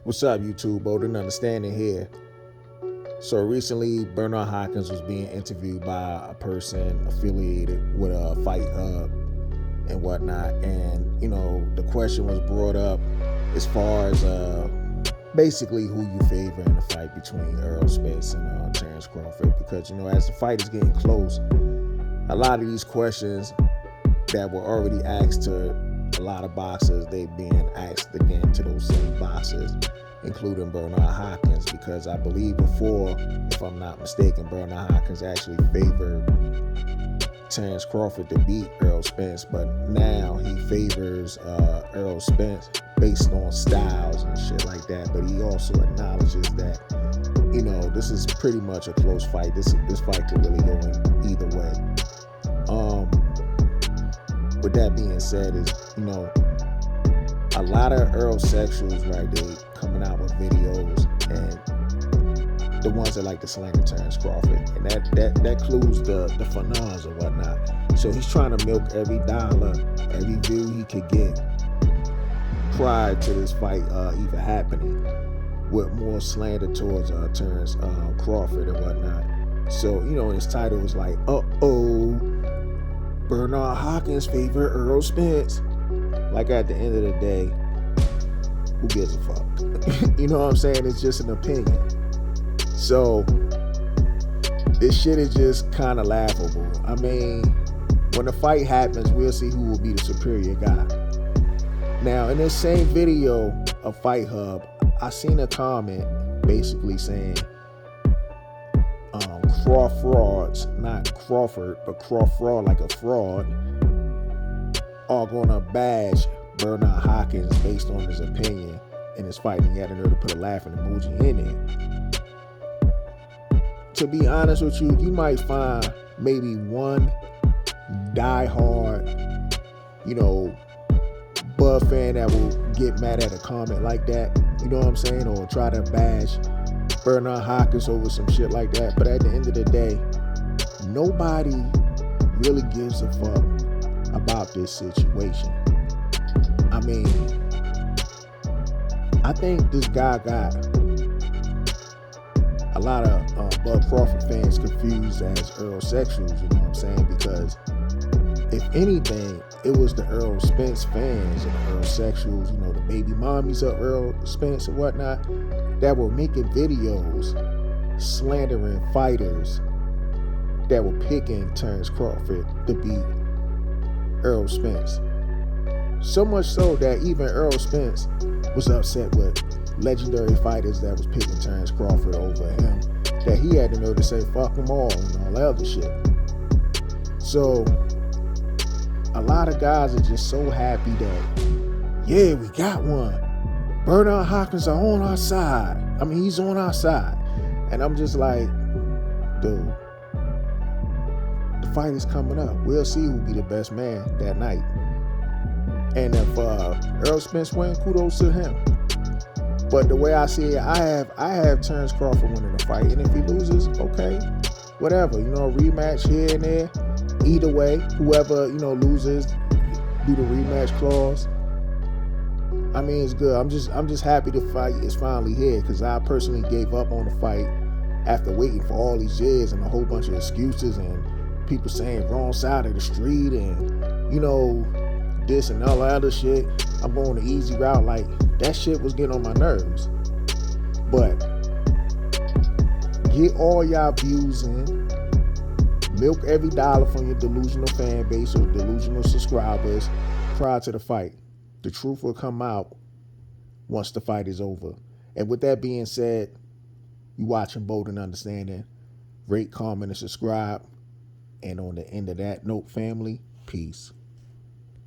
What's up, YouTube? Bolden Understanding here. So recently, Bernard Hopkins was being interviewed by a person affiliated with a fight hub and whatnot. And, the question was brought up as far as basically who you favor in the fight between Errol Spence and Terrence Crawford. Because, as the fight is getting close, a lot of these questions that were already asked to a lot of boxers, they being asked again to those same boxers, including Bernard Hopkins, because I believe before, if I'm not mistaken, Bernard Hopkins actually favored Terrence Crawford to beat Errol Spence, but now he favors Errol Spence based on styles and shit like that. But he also acknowledges that, this is pretty much a close fight. This fight could really go in either way. With that being said, is a lot of Errol sexuals, right? They coming out with videos, and the ones that like to slander Terrence Crawford, and that clues the finals and whatnot. So he's trying to milk every dollar, every view he could get prior to this fight even happening, with more slander towards Terrence Crawford and whatnot. So his title was like, Bernard Hopkins favorite Errol Spence. Like, at the end of the day, who gives a fuck? You know what I'm saying? It's just an opinion. So this shit is just kind of laughable. I mean, when the fight happens, we'll see who will be the superior guy. Now, in this same video of Fight Hub, I seen a comment basically saying frauds, not Crawford, but Crawford like a fraud, are gonna bash Bernard Hopkins based on his opinion in his fight, and he had to know to put a laughing emoji in it. To be honest with you, you might find maybe one diehard, Bud fan that will get mad at a comment like that, you know what I'm saying, or try to bash Bernard Hopkins over some shit like that. But at the end of the day, nobody really gives a fuck about this situation. I mean, I think this guy got a lot of Bud Crawford fans confused as Errol sexuals, you know what I'm saying? Because if anything, it was the Errol Spence fans and the Errol sexuals, the baby mommies of Errol Spence and whatnot, that were making videos slandering fighters that were picking Terrence Crawford to beat Errol Spence. So much so that even Errol Spence was upset with legendary fighters that was picking Terrence Crawford over him, that he had to know to say fuck them all and all that other shit. So a lot of guys are just so happy that, yeah, we got one. Bernard Hopkins are on our side. I mean, he's on our side. And I'm just like, dude, the fight is coming up. We'll see who'll be the best man that night. And if Errol Spence wins, kudos to him. But the way I see it, I have Terrence Crawford winning the fight. And if he loses, okay, whatever. Rematch here and there. Either way, whoever, loses, do the rematch clause. I mean, it's good. I'm just happy the fight is finally here, because I personally gave up on the fight after waiting for all these years and a whole bunch of excuses and people saying wrong side of the street and, this and all that other shit. I'm going the easy route. Like, that shit was getting on my nerves. But get all y'all views in. Milk every dollar from your delusional fan base or delusional subscribers prior to the fight. The truth will come out once the fight is over. And with that being said, you watching Bold and Understanding. Rate, comment, and subscribe. And on the end of that note, family, peace.